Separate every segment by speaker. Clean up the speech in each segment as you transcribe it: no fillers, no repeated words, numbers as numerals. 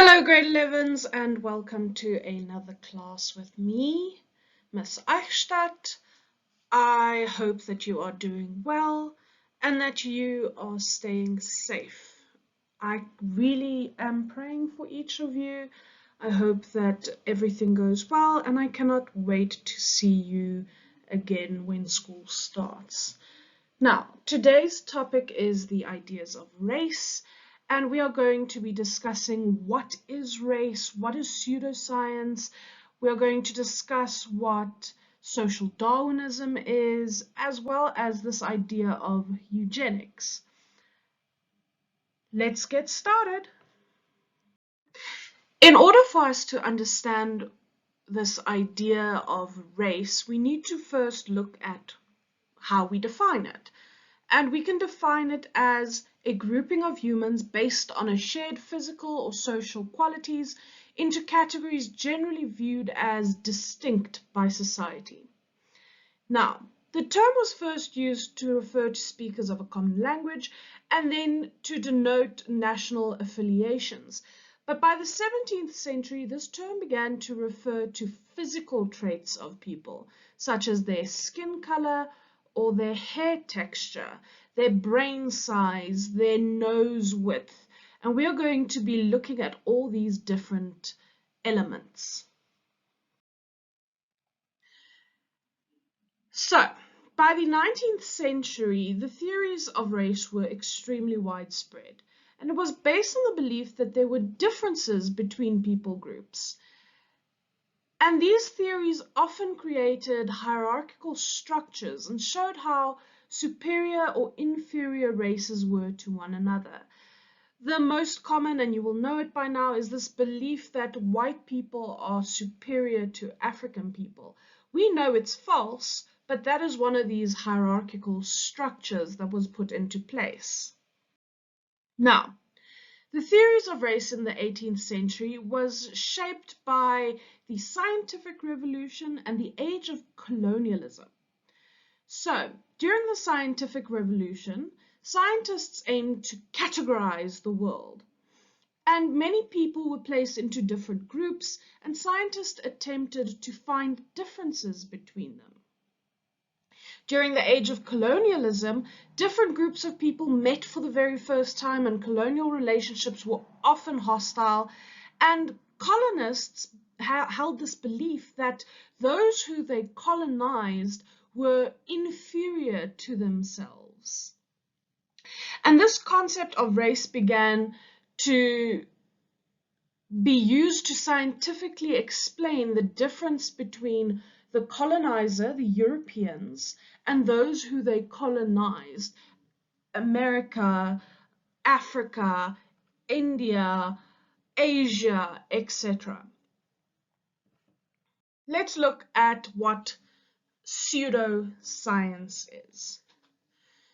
Speaker 1: Hello grade 11s and welcome to another class with me, Miss Eichstadt. I hope that you are doing well and that you are staying safe. I really am praying for each of you. I hope that everything goes well and I cannot wait to see you again when school starts. Now, today's topic is the ideas of race. And we are going to be discussing what is race, what is pseudoscience. We are going to discuss what social Darwinism is, as well as this idea of eugenics. Let's get started. In order for us to understand this idea of race, we need to first look at how we define it. And we can define it as a grouping of humans based on a shared physical or social qualities into categories generally viewed as distinct by society. Now, the term was first used to refer to speakers of a common language and then to denote national affiliations. But by the 17th century, this term began to refer to physical traits of people, such as their skin color, or their hair texture, their brain size, their nose width. And we are going to be looking at all these different elements. So, by the 19th century, the theories of race were extremely widespread. And it was based on the belief that there were differences between people groups. And these theories often created hierarchical structures and showed how superior or inferior races were to one another. The most common, and you will know it by now, is this belief that white people are superior to African people. We know it's false, but that is one of these hierarchical structures that was put into place. Now, the theories of race in the 18th century was shaped by the scientific revolution and the age of colonialism. So, during the scientific revolution, scientists aimed to categorize the world. And many people were placed into different groups, and scientists attempted to find differences between them. During the age of colonialism, different groups of people met for the very first time, and colonial relationships were often hostile, and colonists held this belief that those who they colonized were inferior to themselves. And this concept of race began to be used to scientifically explain the difference between the colonizer, the Europeans, and those who they colonized, America, Africa, India, Asia, etc. Let's look at what pseudoscience is.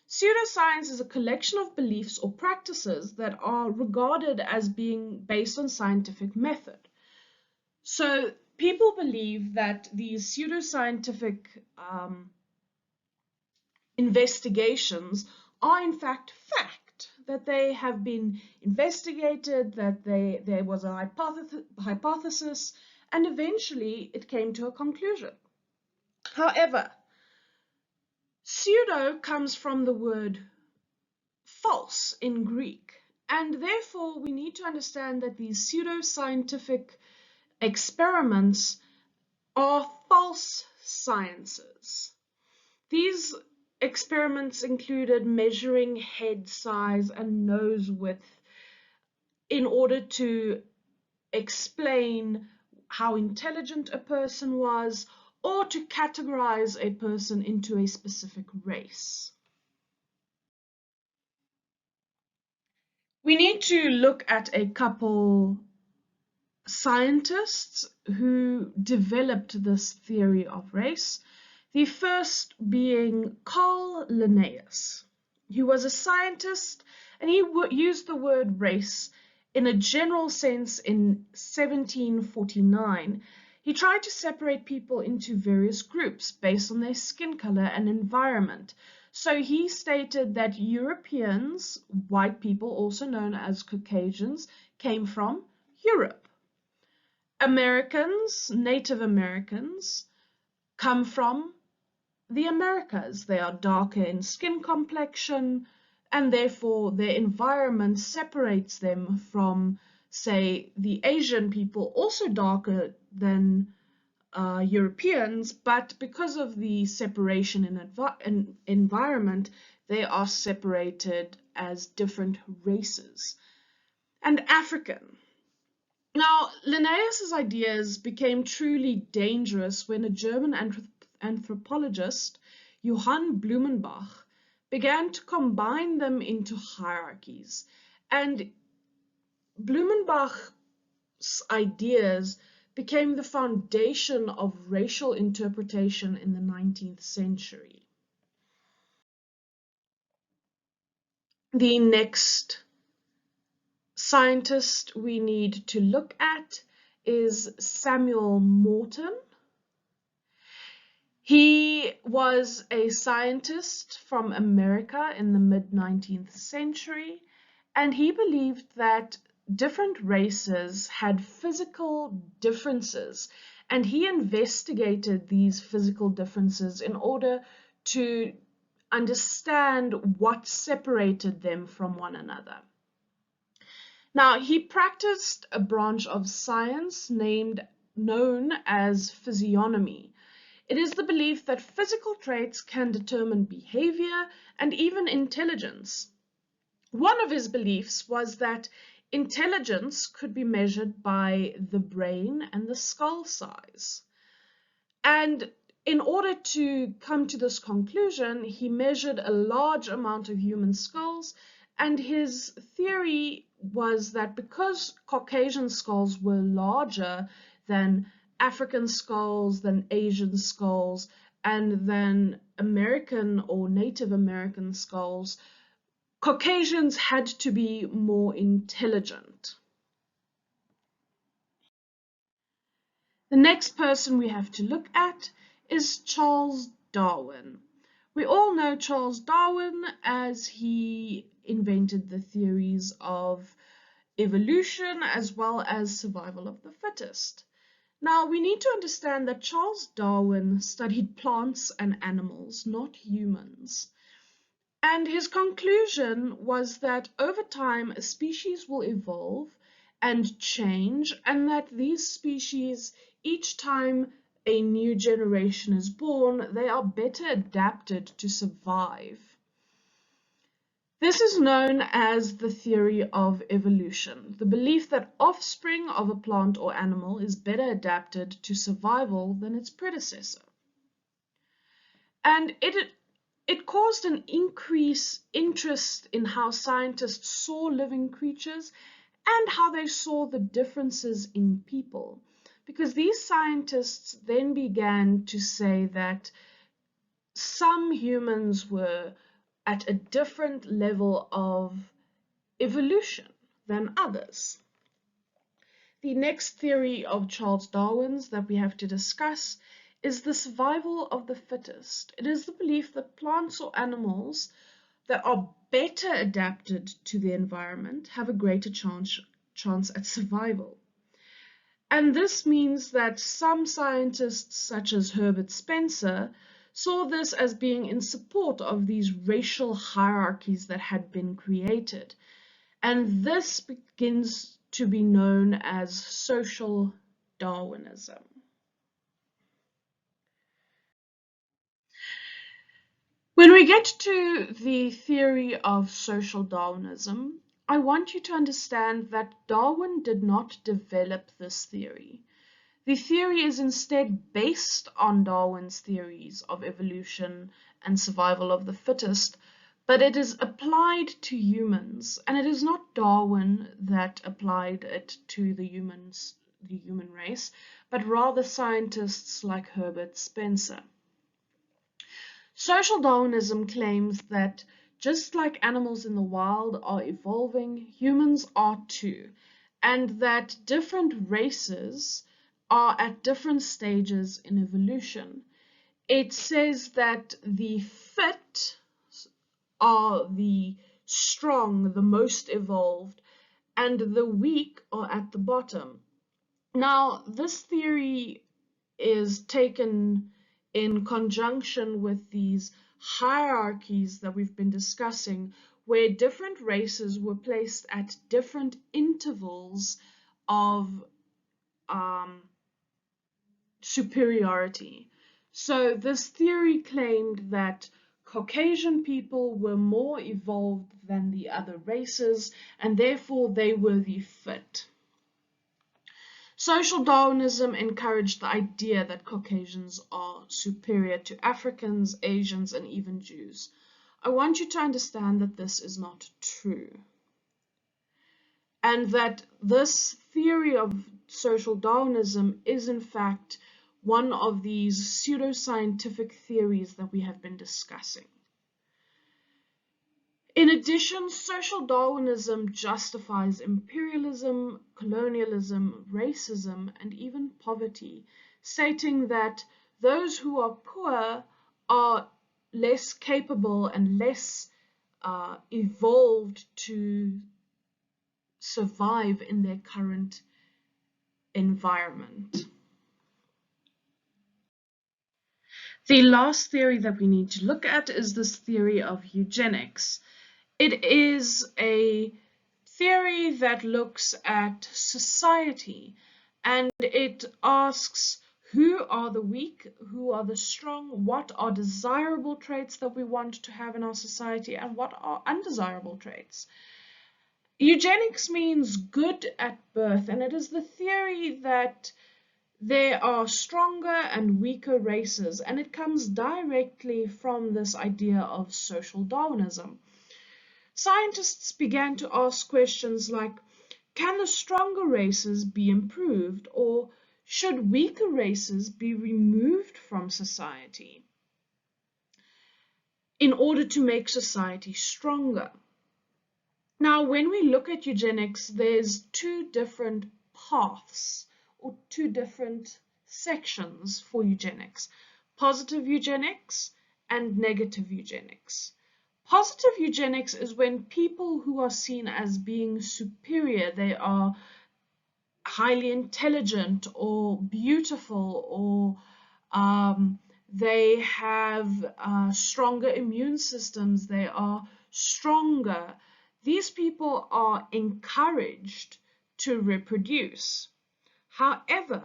Speaker 1: Pseudoscience is a collection of beliefs or practices that are regarded as being based on scientific method. So people believe that these pseudoscientific investigations are in fact that they have been investigated, that there was a hypothesis, and eventually it came to a conclusion. However, pseudo comes from the word false in Greek, and therefore we need to understand that these pseudoscientific experiments are false sciences. These experiments included measuring head size and nose width in order to explain how intelligent a person was or to categorize a person into a specific race. We need to look at a couple scientists who developed this theory of race. The first being Carl Linnaeus. He was a scientist and he used the word race in a general sense in 1749. He tried to separate people into various groups based on their skin color and environment. So he stated that Europeans, white people, also known as Caucasians, came from Europe. Americans, Native Americans, come from the Americas. They are darker in skin complexion, and therefore their environment separates them from, say, the Asian people, also darker than Europeans, but because of the separation in environment, they are separated as different races. And African. Now, Linnaeus's ideas became truly dangerous when a German anthropologist, Johann Blumenbach, began to combine them into hierarchies. And Blumenbach's ideas became the foundation of racial interpretation in the 19th century. The next scientist we need to look at is Samuel Morton. He was a scientist from America in the mid-19th century, and he believed that different races had physical differences, and he investigated these physical differences in order to understand what separated them from one another. Now, he practiced a branch of science known as physiognomy. It is the belief that physical traits can determine behavior and even intelligence. One of his beliefs was that intelligence could be measured by the brain and the skull size. And in order to come to this conclusion, he measured a large amount of human skulls, and his theory was that because Caucasian skulls were larger than African skulls, than Asian skulls, and than American or Native American skulls, Caucasians had to be more intelligent. The next person we have to look at is Charles Darwin. We all know Charles Darwin as he invented the theories of evolution as well as survival of the fittest. Now, we need to understand that Charles Darwin studied plants and animals, not humans. And his conclusion was that over time, a species will evolve and change, and that these species, each time a new generation is born, they are better adapted to survive. This is known as the theory of evolution, the belief that offspring of a plant or animal is better adapted to survival than its predecessor. And it caused an increased interest in how scientists saw living creatures and how they saw the differences in people, because these scientists then began to say that some humans were at a different level of evolution than others. The next theory of Charles Darwin's that we have to discuss is the survival of the fittest. It is the belief that plants or animals that are better adapted to the environment have a greater chance at survival. And this means that some scientists, such as Herbert Spencer, saw this as being in support of these racial hierarchies that had been created. And this begins to be known as social Darwinism. When we get to the theory of social Darwinism, I want you to understand that Darwin did not develop this theory. The theory is instead based on Darwin's theories of evolution and survival of the fittest, but it is applied to humans, and it is not Darwin that applied it to the human race, but rather scientists like Herbert Spencer. Social Darwinism claims that just like animals in the wild are evolving, humans are too, and that different races are at different stages in evolution. It says that the fit are the strong, the most evolved, and the weak are at the bottom. Now, this theory is taken in conjunction with these hierarchies that we've been discussing, where different races were placed at different intervals of superiority. So this theory claimed that Caucasian people were more evolved than the other races, and therefore they were the fit. Social Darwinism encouraged the idea that Caucasians are superior to Africans, Asians, and even Jews. I want you to understand that this is not true, and that this theory of social Darwinism is in fact one of these pseudoscientific theories that we have been discussing. In addition, social Darwinism justifies imperialism, colonialism, racism, and even poverty, stating that those who are poor are less capable and less evolved to survive in their current environment. The last theory that we need to look at is this theory of eugenics. It is a theory that looks at society, and it asks who are the weak, who are the strong, what are desirable traits that we want to have in our society, and what are undesirable traits. Eugenics means good at birth, and it is the theory that there are stronger and weaker races, and it comes directly from this idea of social Darwinism. Scientists began to ask questions like, can the stronger races be improved, or should weaker races be removed from society in order to make society stronger? Now, when we look at eugenics, there's two different paths or two different sections for eugenics: positive eugenics and negative eugenics. Positive eugenics is when people who are seen as being superior, they are highly intelligent or beautiful, or they have stronger immune systems, they are stronger. These people are encouraged to reproduce. However,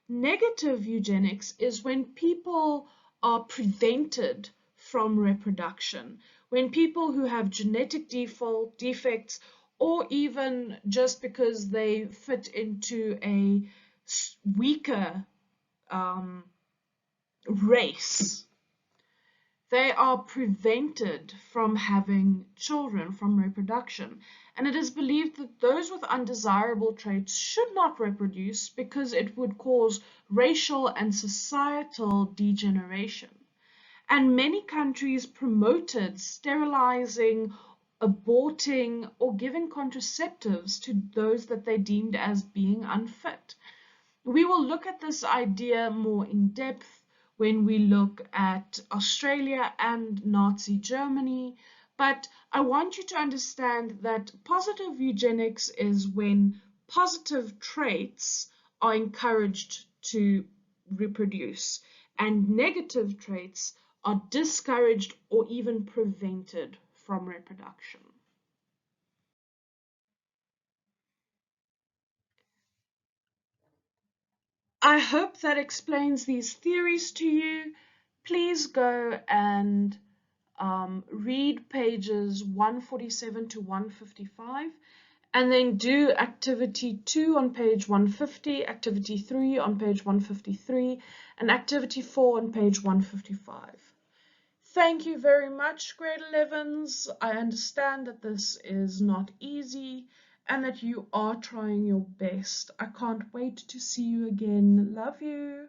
Speaker 1: negative eugenics is when people are prevented from reproduction, when people who have genetic defects, or even just because they fit into a weaker race, they are prevented from having children, from reproduction. And it is believed that those with undesirable traits should not reproduce because it would cause racial and societal degeneration. And many countries promoted sterilizing, aborting, or giving contraceptives to those that they deemed as being unfit. We will look at this idea more in depth when we look at Australia and Nazi Germany, but I want you to understand that positive eugenics is when positive traits are encouraged to reproduce, and negative traits are discouraged or even prevented from reproduction. I hope that explains these theories to you. Please go and read pages 147 to 155, and then do activity 2 on page 150, activity 3 on page 153, and activity 4 on page 155. Thank you very much, grade 11s. I understand that this is not easy and that you are trying your best. I can't wait to see you again. Love you.